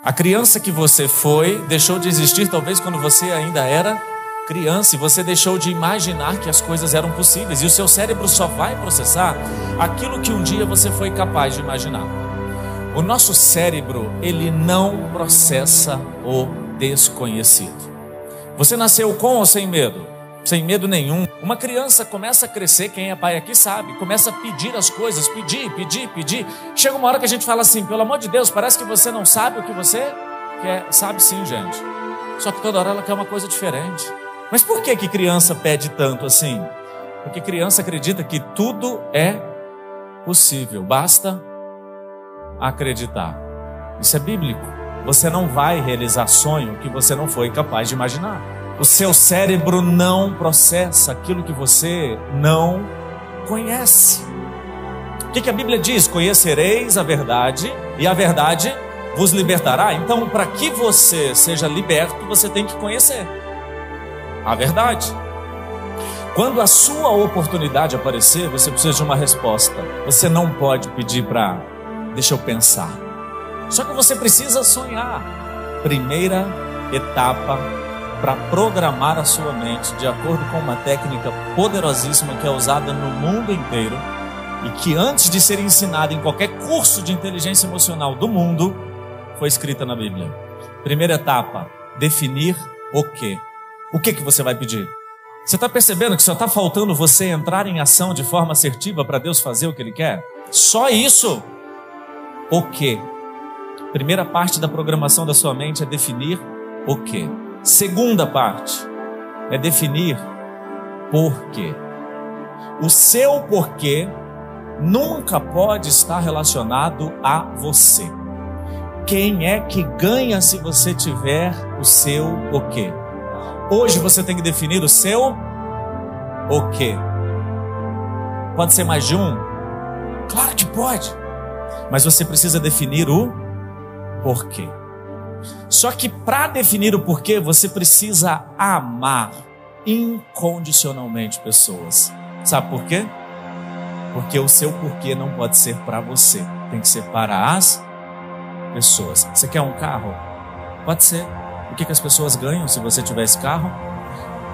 A criança que você foi deixou de existir talvez quando você ainda era criança, e você deixou de imaginar que as coisas eram possíveis, e o seu cérebro só vai processar aquilo que um dia você foi capaz de imaginar. O nosso cérebro, ele não processa o desconhecido. Você nasceu com ou sem medo? Sem medo nenhum. Uma criança começa a crescer, quem é pai aqui sabe, começa a pedir as coisas, pedir. Chega uma hora que a gente fala assim, pelo amor de Deus, parece que você não sabe o que você quer. Sabe sim, gente. Só que toda hora ela quer uma coisa diferente. Mas por que criança pede tanto assim? Porque criança acredita que tudo é possível, basta acreditar. Isso é bíblico. Você não vai realizar sonho que você não foi capaz de imaginar. O seu cérebro não processa aquilo que você não conhece. O que a Bíblia diz? Conhecereis a verdade e a verdade vos libertará. Então, para que você seja liberto, você tem que conhecer a verdade. Quando a sua oportunidade aparecer, você precisa de uma resposta. Você não pode pedir para, deixa eu pensar. Só que você precisa sonhar. Primeira etapa para programar a sua mente de acordo com uma técnica poderosíssima que é usada no mundo inteiro e que antes de ser ensinada em qualquer curso de inteligência emocional do mundo, foi escrita na Bíblia. Primeira etapa, definir o quê? O que você vai pedir? Você está percebendo que só está faltando você entrar em ação de forma assertiva para Deus fazer o que Ele quer? Só isso. O quê? Primeira parte da programação da sua mente é definir o quê? Segunda parte é definir porquê. O seu porquê nunca pode estar relacionado a você. Quem é que ganha se você tiver o seu porquê? Hoje você tem que definir o seu o quê? Pode ser mais de um? Claro que pode. Mas você precisa definir o porquê. Só que para definir o porquê, você precisa amar incondicionalmente pessoas. Sabe por quê? Porque o seu porquê não pode ser para você. Tem que ser para as pessoas. Você quer um carro? Pode ser. O que as pessoas ganham se você tiver esse carro?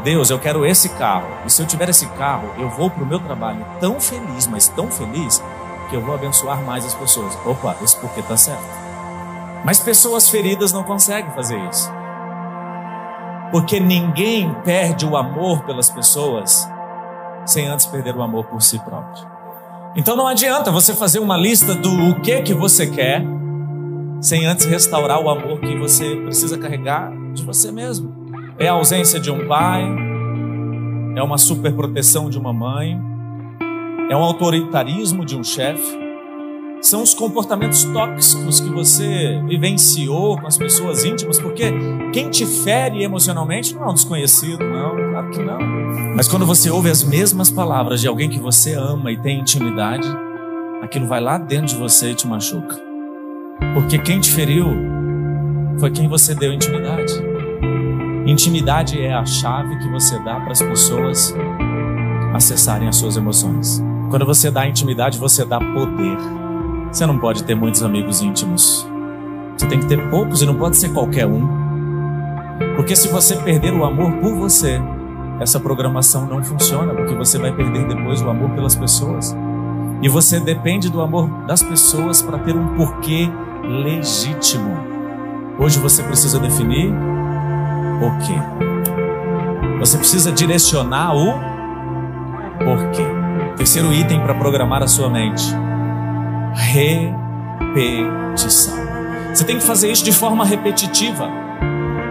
Deus, eu quero esse carro. E se eu tiver esse carro, eu vou para o meu trabalho tão feliz, mas tão feliz, que eu vou abençoar mais as pessoas. Opa, esse porquê está certo. Mas pessoas feridas não conseguem fazer isso. Porque ninguém perde o amor pelas pessoas sem antes perder o amor por si próprio. Então não adianta você fazer uma lista do o que você quer sem antes restaurar o amor que você precisa carregar de você mesmo. É a ausência de um pai, é uma superproteção de uma mãe, é um autoritarismo de um chefe. São os comportamentos tóxicos que você vivenciou com as pessoas íntimas, porque quem te fere emocionalmente não é um desconhecido, não, claro que não. Mas quando você ouve as mesmas palavras de alguém que você ama e tem intimidade, aquilo vai lá dentro de você e te machuca. Porque quem te feriu foi quem você deu intimidade. Intimidade é a chave que você dá para as pessoas acessarem as suas emoções. Quando você dá intimidade, você dá poder. Você não pode ter muitos amigos íntimos. Você tem que ter poucos e não pode ser qualquer um. Porque se você perder o amor por você, essa programação não funciona, porque você vai perder depois o amor pelas pessoas. E você depende do amor das pessoas para ter um porquê legítimo. Hoje você precisa definir o quê. Você precisa direcionar o porquê. Terceiro item para programar a sua mente: repetição. Você tem que fazer isso de forma repetitiva.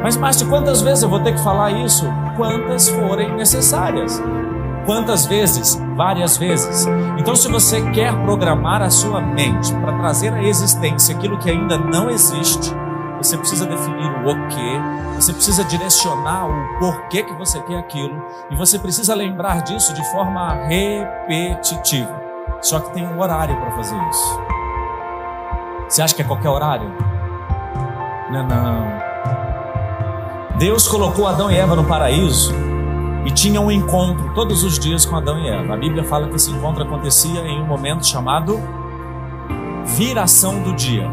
Mas Márcio, quantas vezes eu vou ter que falar isso? Quantas forem necessárias. Quantas vezes? Várias vezes. Então, se você quer programar a sua mente para trazer à existência aquilo que ainda não existe, você precisa definir o quê, você precisa direcionar o porquê que você quer aquilo, e você precisa lembrar disso de forma repetitiva. Só que tem um horário para fazer isso. Você acha que é qualquer horário? Não. Deus colocou Adão e Eva no paraíso e tinha um encontro todos os dias com Adão e Eva. A Bíblia fala que esse encontro acontecia em um momento chamado viração do dia.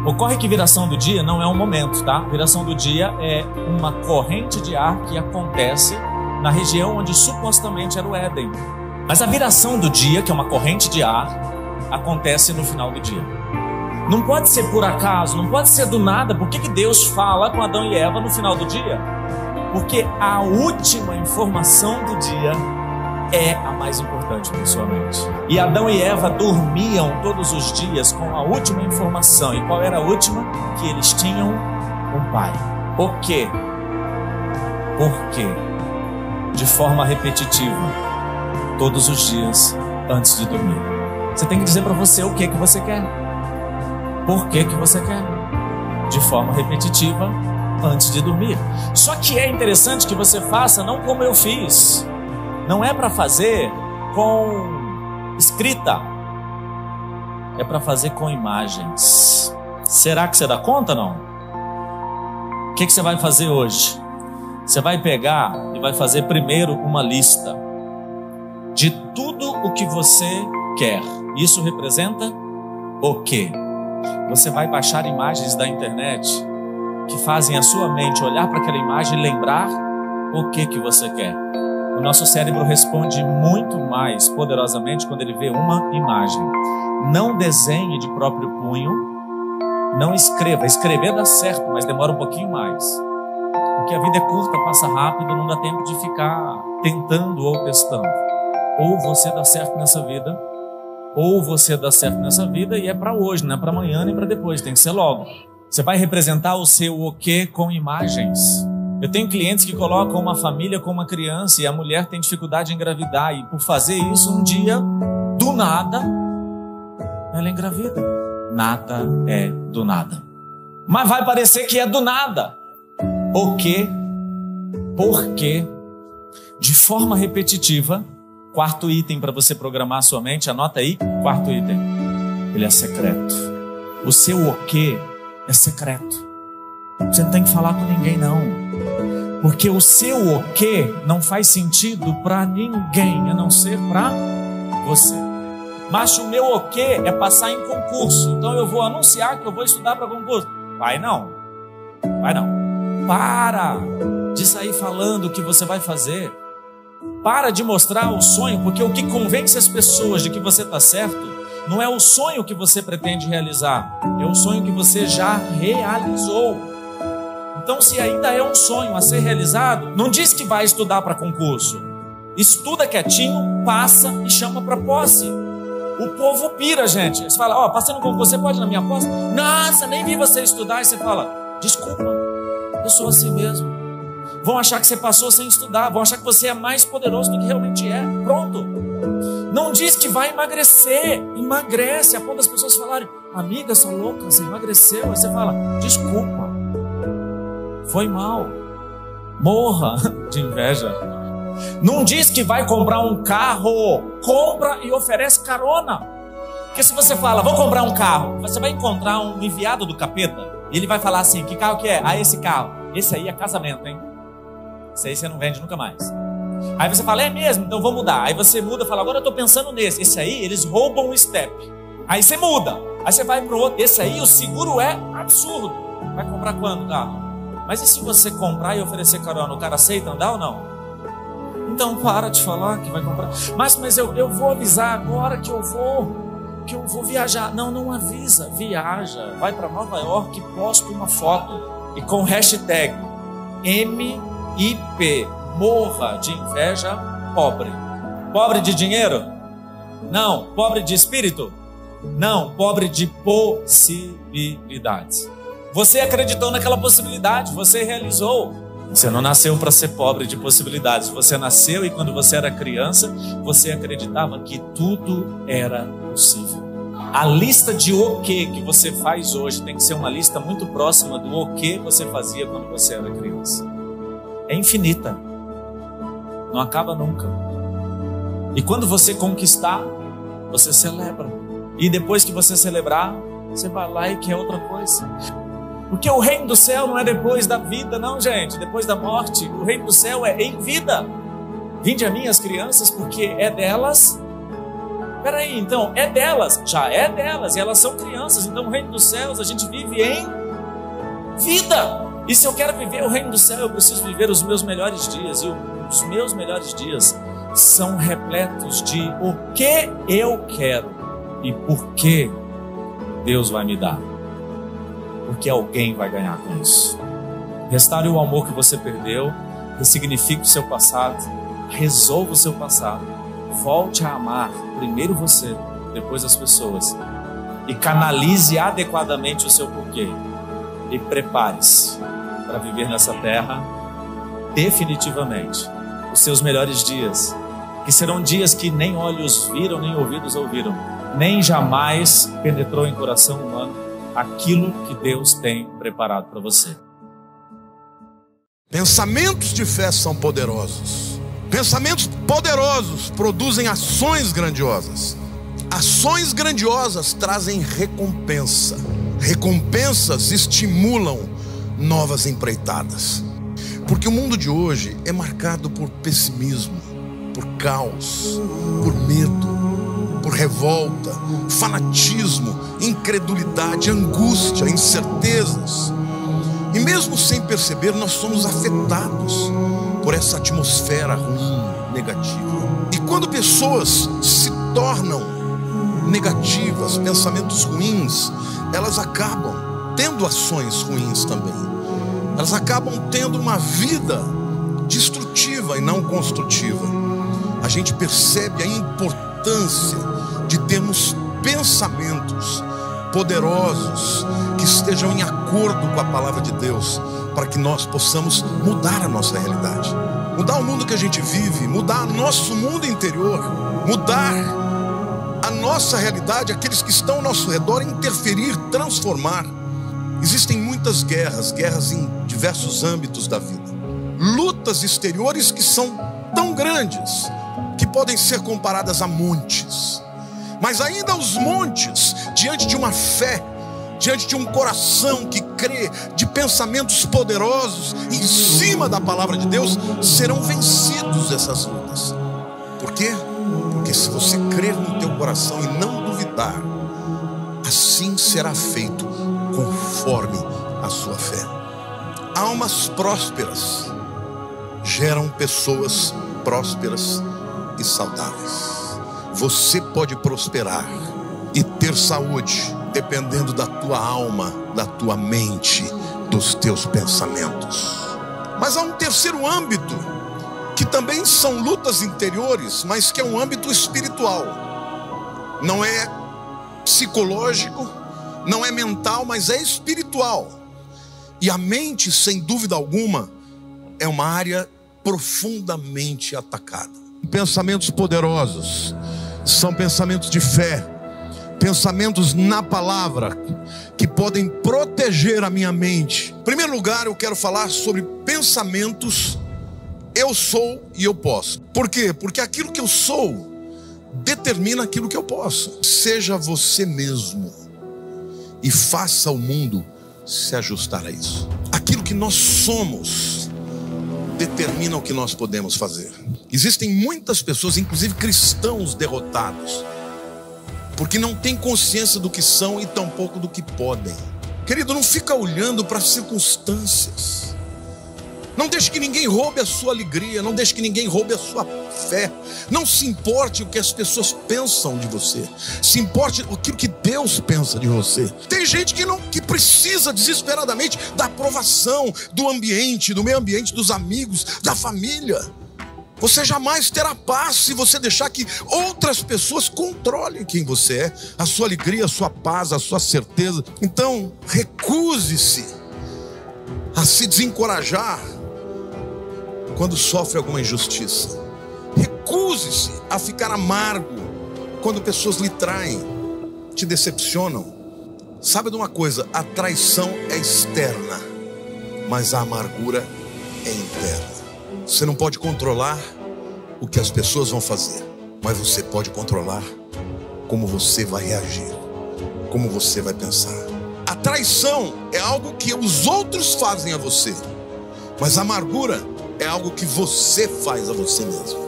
Ocorre que viração do dia não é um momento, tá? Viração do dia é uma corrente de ar que acontece na região onde supostamente era o Éden. Mas a viração do dia, que é uma corrente de ar, acontece no final do dia. Não pode ser por acaso, não pode ser do nada. Por que Deus fala com Adão e Eva no final do dia? Porque a última informação do dia é a mais importante na sua mente. E Adão e Eva dormiam todos os dias com a última informação. E qual era a última? Que eles tinham um pai. O quê? Por quê? De forma repetitiva, todos os dias antes de dormir. Você tem que dizer para você o que você quer. Por que você quer? De forma repetitiva antes de dormir. Só que é interessante que você faça não como eu fiz. Não é para fazer com escrita. É para fazer com imagens. Será que você dá conta ou não? O que você vai fazer hoje? Você vai pegar e vai fazer primeiro uma lista de tudo o que você quer. Isso representa o quê? Você vai baixar imagens da internet que fazem a sua mente olhar para aquela imagem e lembrar o que você quer. O nosso cérebro responde muito mais poderosamente quando ele vê uma imagem. Não desenhe de próprio punho, não escreva. Escrever dá certo, mas demora um pouquinho mais. Porque a vida é curta, passa rápido, não dá tempo de ficar tentando ou testando. Ou você dá certo nessa vida, ou você dá certo nessa vida e é para hoje, não é para amanhã nem para depois, tem que ser logo. Você vai representar o seu o quê com imagens. Eu tenho clientes que colocam uma família com uma criança e a mulher tem dificuldade em engravidar e por fazer isso um dia, do nada, ela engravida. Nada é do nada. Mas vai parecer que é do nada. O quê? Por quê? De forma repetitiva. Quarto item para você programar a sua mente, anota aí, quarto item. Ele é secreto. O seu o quê é secreto. Você não tem que falar com ninguém não. Porque o seu o quê não faz sentido para ninguém, a não ser para você. Mas o meu o quê é passar em concurso. Então eu vou anunciar que eu vou estudar para concurso. Vai não. Vai não. Para de sair falando o que você vai fazer. Para de mostrar o sonho, porque o que convence as pessoas de que você está certo não é o sonho que você pretende realizar, é o sonho que você já realizou. Então, se ainda é um sonho a ser realizado, não diz que vai estudar para concurso. Estuda quietinho, passa e chama para posse. O povo pira, gente. Você fala, ó, passando com você pode ir na minha posse? Nossa, nem vi você estudar. E você fala, desculpa, eu sou assim mesmo. Vão achar que você passou sem estudar. Vão achar que você é mais poderoso do que realmente é. Pronto. Não diz que vai emagrecer. Emagrece. A ponto das pessoas falarem, amiga, essa louca, você emagreceu. Aí você fala, desculpa. Foi mal. Morra de inveja. Não diz que vai comprar um carro. Compra e oferece carona. Porque se você fala, vou comprar um carro, você vai encontrar um enviado do capeta. E ele vai falar assim, que carro que é? Ah, esse carro. Esse aí é casamento, hein? Esse aí você não vende nunca mais. Aí você fala, é mesmo? Então vou mudar. Aí você muda, fala, agora eu tô pensando nesse. Esse aí, eles roubam o step. Aí você muda. Aí você vai pro outro. Esse aí, o seguro é absurdo. Vai comprar quando o carro? Mas e se você comprar e oferecer carona? O cara aceita andar ou não? Então para de falar que vai comprar. Mas eu vou avisar agora que eu vou viajar. Não, não avisa. Viaja. Vai para Nova York e posta uma foto. E com hashtag MIP. Morra de inveja, pobre. Pobre de dinheiro? Não. Pobre de espírito? Não. Pobre de possibilidades. Você acreditou naquela possibilidade, você realizou. Você não nasceu para ser pobre de possibilidades. Você nasceu e quando você era criança, você acreditava que tudo era possível. A lista de o que você faz hoje tem que ser uma lista muito próxima do o que você fazia quando você era criança. É infinita. Não acaba nunca. E quando você conquistar, você celebra. E depois que você celebrar, você vai lá e quer outra coisa. Porque o reino do céu não é depois da vida, não, gente. Depois da morte. O reino do céu é em vida. Vinde a mim as crianças, porque é delas Peraí, então, é delas, já é delas, e elas são crianças, então o reino dos céus a gente vive em vida. E se eu quero viver o reino do céu, eu preciso viver os meus melhores dias, e os meus melhores dias são repletos de o que eu quero e por que Deus vai me dar, porque alguém vai ganhar com isso. Restaure o amor que você perdeu, ressignifique o seu passado, resolva o seu passado, volte a amar primeiro você, depois as pessoas, e canalize adequadamente o seu porquê, e prepare-se para viver nessa terra definitivamente os seus melhores dias, que serão dias que nem olhos viram, nem ouvidos ouviram, nem jamais penetrou em coração humano aquilo que Deus tem preparado para você. Pensamentos de fé são poderosos. Pensamentos poderosos produzem ações grandiosas. Ações grandiosas trazem recompensa. Recompensas estimulam novas empreitadas. Porque o mundo de hoje é marcado por pessimismo, por caos, por medo, por revolta, fanatismo, incredulidade, angústia, incertezas. E mesmo sem perceber, nós somos afetados por essa atmosfera ruim, negativa. E quando pessoas se tornam negativas, pensamentos ruins, elas acabam tendo ações ruins também. Elas acabam tendo uma vida destrutiva e não construtiva. A gente percebe a importância de termos pensamentos poderosos que estejam em acordo com a palavra de Deus, para que nós possamos mudar a nossa realidade, mudar o mundo que a gente vive, mudar nosso mundo interior, mudar a nossa realidade, aqueles que estão ao nosso redor, interferir, transformar. Existem muitas guerras em diversos âmbitos da vida, lutas exteriores que são tão grandes que podem ser comparadas a montes. Mas ainda os montes, diante de uma fé, diante de um coração que crê, de pensamentos poderosos em cima da palavra de Deus, serão vencidos essas lutas. Por quê? Porque se você crer no teu coração e não duvidar, assim será feito conforme a sua fé. Almas prósperas geram pessoas prósperas e saudáveis. Você pode prosperar e ter saúde dependendo da tua alma, da tua mente, dos teus pensamentos. Mas há um terceiro âmbito, que também são lutas interiores, mas que é um âmbito espiritual. Não é psicológico, não é mental, mas é espiritual. E a mente, sem dúvida alguma, é uma área profundamente atacada. Pensamentos poderosos são pensamentos de fé, pensamentos na palavra, que podem proteger a minha mente. Em primeiro lugar, eu quero falar sobre pensamentos eu sou e eu posso. Por quê? Porque aquilo que eu sou determina aquilo que eu posso. Seja você mesmo e faça o mundo se ajustar a isso. Aquilo que nós somos determina o que nós podemos fazer. Existem muitas pessoas, inclusive cristãos, derrotados, porque não têm consciência do que são e tampouco do que podem. Querido, não fica olhando para as circunstâncias. Não deixe que ninguém roube a sua alegria, não deixe que ninguém roube a sua fé. Não se importe o que as pessoas pensam de você, se importe aquilo que Deus pensa de você. Tem gente que precisa desesperadamente da aprovação do ambiente, do meio ambiente, dos amigos, da família. Você jamais terá paz se você deixar que outras pessoas controlem quem você é, a sua alegria, a sua paz, a sua certeza. Então, recuse-se a se desencorajar quando sofre alguma injustiça. Recuse-se a ficar amargo quando pessoas lhe traem, te decepcionam. Sabe de uma coisa? A traição é externa, mas a amargura é interna. Você não pode controlar o que as pessoas vão fazer, mas você pode controlar como você vai reagir, como você vai pensar. A traição é algo que os outros fazem a você, mas a amargura é algo que você faz a você mesmo.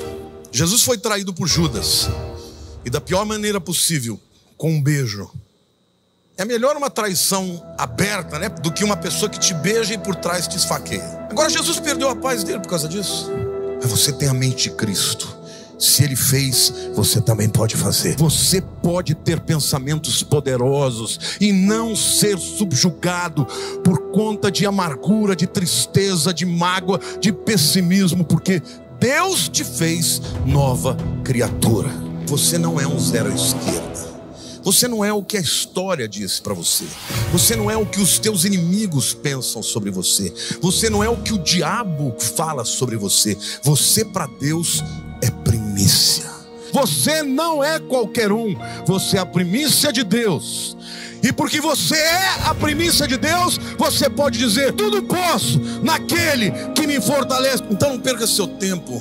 Jesus foi traído por Judas, e da pior maneira possível, com um beijo. É melhor uma traição aberta, né, do que uma pessoa que te beija e por trás te esfaqueia. Agora Jesus perdeu a paz dele por causa disso. Mas você tem a mente de Cristo. Se Ele fez, você também pode fazer. Você pode ter pensamentos poderosos e não ser subjugado por conta de amargura, de tristeza, de mágoa, de pessimismo, porque Deus te fez nova criatura. Você não é um zero à esquerda. Você não é o que a história diz para você. Você não é o que os teus inimigos pensam sobre você. Você não é o que o diabo fala sobre você. Você para Deus é primícia. Você não é qualquer um. Você é a primícia de Deus. E porque você é a primícia de Deus, você pode dizer: tudo posso naquele que me fortalece. Então não perca seu tempo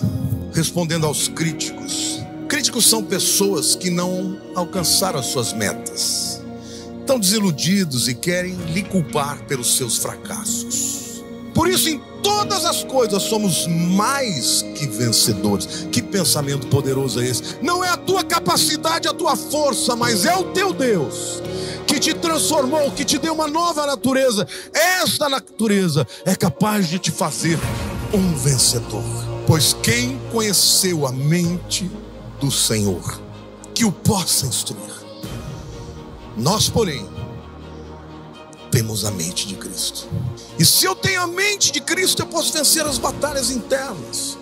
respondendo aos críticos. Críticos são pessoas que não alcançaram as suas metas, estão desiludidos e querem lhe culpar pelos seus fracassos. Por isso, em todas as coisas somos mais que vencedores. Que pensamento poderoso é esse? Não é a tua capacidade, a tua força, mas é o teu Deus que te transformou, que te deu uma nova natureza. Esta natureza é capaz de te fazer um vencedor. Pois quem conheceu a mente do Senhor, que o possa instruir? Nós, porém, temos a mente de Cristo. E se eu tenho a mente de Cristo, eu posso vencer as batalhas internas.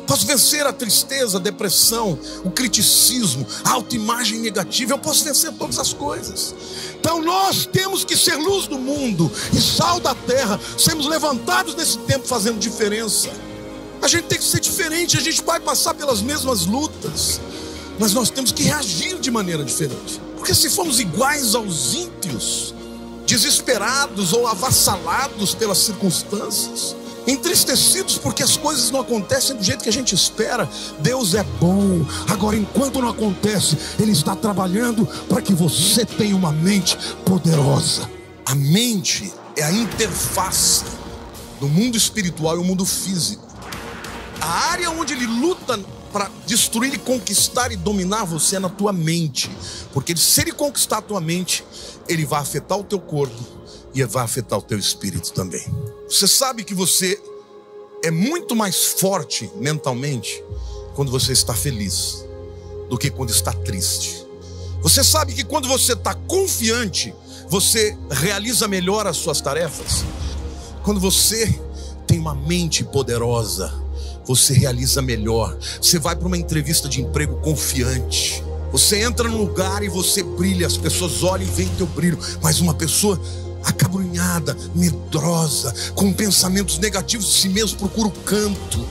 Posso vencer a tristeza, a depressão, o criticismo, a autoimagem negativa. Eu posso vencer todas as coisas. Então nós temos que ser luz do mundo e sal da terra. Sermos levantados nesse tempo fazendo diferença. A gente tem que ser diferente. A gente vai passar pelas mesmas lutas, mas nós temos que reagir de maneira diferente. Porque se formos iguais aos ímpios, desesperados ou avassalados pelas circunstâncias, entristecidos porque as coisas não acontecem do jeito que a gente espera, Deus é bom. Agora, enquanto não acontece, Ele está trabalhando para que você tenha uma mente poderosa. A mente é a interface do mundo espiritual e o mundo físico. A área onde Ele luta para destruir e conquistar e dominar você é na tua mente. Porque se Ele conquistar a tua mente, Ele vai afetar o teu corpo e vai afetar o teu espírito também. Você sabe que você é muito mais forte mentalmente quando você está feliz do que quando está triste. Você sabe que quando você está confiante, você realiza melhor as suas tarefas. Quando você tem uma mente poderosa, você realiza melhor. Você vai para uma entrevista de emprego confiante. Você entra num lugar e você brilha. As pessoas olham e veem teu brilho. Mas uma pessoa acabrunhada, medrosa, com pensamentos negativos de si mesmo, procura o canto,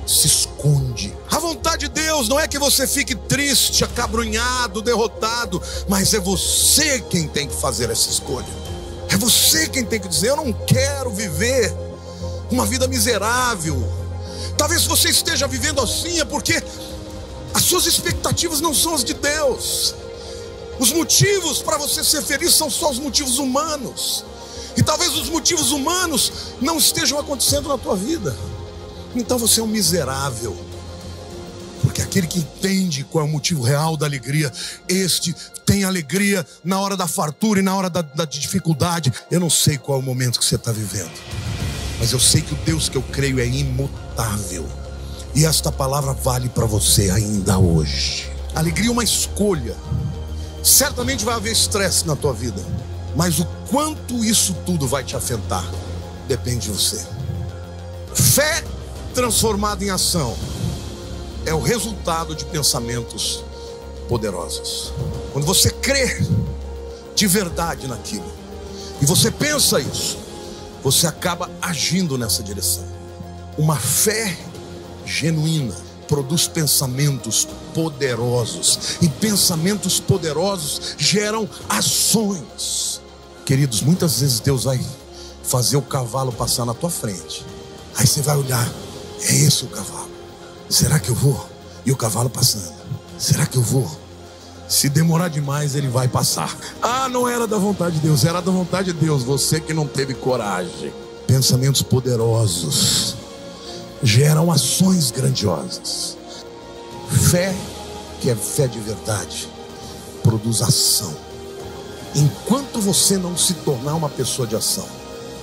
se esconde. A vontade de Deus não é que você fique triste, acabrunhado, derrotado, mas é você quem tem que fazer essa escolha. É você quem tem que dizer: eu não quero viver uma vida miserável. Talvez você esteja vivendo assim é porque as suas expectativas não são as de Deus. Os motivos para você ser feliz são só os motivos humanos. E talvez os motivos humanos não estejam acontecendo na tua vida. Então você é um miserável. Porque aquele que entende qual é o motivo real da alegria, este tem alegria na hora da fartura e na hora da dificuldade. Eu não sei qual é o momento que você está vivendo, mas eu sei que o Deus que eu creio é imutável. E esta palavra vale para você ainda hoje. Alegria é uma escolha. Certamente vai haver estresse na tua vida, mas o quanto isso tudo vai te afetar depende de você. Fé transformada em ação é o resultado de pensamentos poderosos. Quando você crê de verdade naquilo e você pensa isso, você acaba agindo nessa direção. Uma fé genuína produz pensamentos poderosos, e pensamentos poderosos geram ações. Queridos, muitas vezes Deus vai fazer o cavalo passar na tua frente. Aí você vai olhar: é esse o cavalo, será que eu vou? E o cavalo passando: será que eu vou? Se demorar demais, ele vai passar. Ah, não era da vontade de Deus, era da vontade de Deus. Você que não teve coragem. Pensamentos poderosos geram ações grandiosas. Fé que é fé de verdade, produz ação. Enquanto você não se tornar uma pessoa de ação,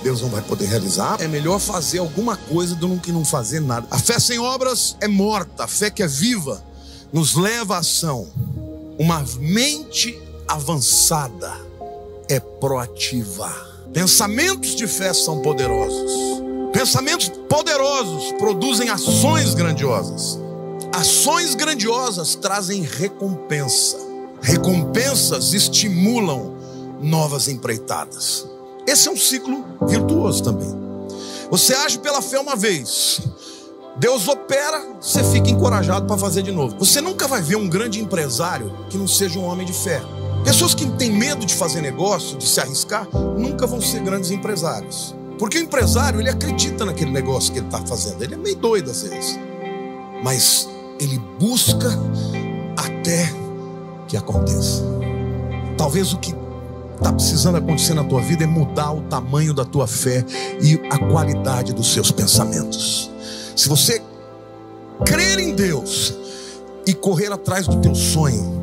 Deus não vai poder realizar. É melhor fazer alguma coisa do que não fazer nada. A fé sem obras é morta. A fé que é viva nos leva à ação. Uma mente avançada é proativa. Pensamentos de fé são poderosos. Pensamentos poderosos produzem ações grandiosas. Ações grandiosas trazem recompensa. Recompensas estimulam novas empreitadas. Esse é um ciclo virtuoso também. Você age pela fé uma vez, Deus opera, você fica encorajado para fazer de novo. Você nunca vai ver um grande empresário que não seja um homem de fé. Pessoas que têm medo de fazer negócio, de se arriscar, nunca vão ser grandes empresários. Porque o empresário, ele acredita naquele negócio que ele está fazendo. Ele é meio doido às vezes, mas ele busca até que aconteça. Talvez o que está precisando acontecer na tua vida é mudar o tamanho da tua fé e a qualidade dos seus pensamentos. Se você crer em Deus e correr atrás do teu sonho,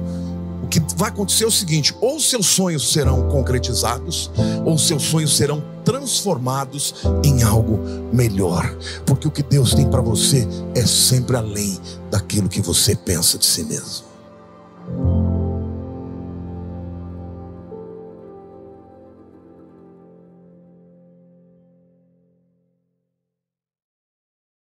o que vai acontecer é o seguinte: ou seus sonhos serão concretizados, ou seus sonhos serão transformados em algo melhor. Porque o que Deus tem para você é sempre além daquilo que você pensa de si mesmo.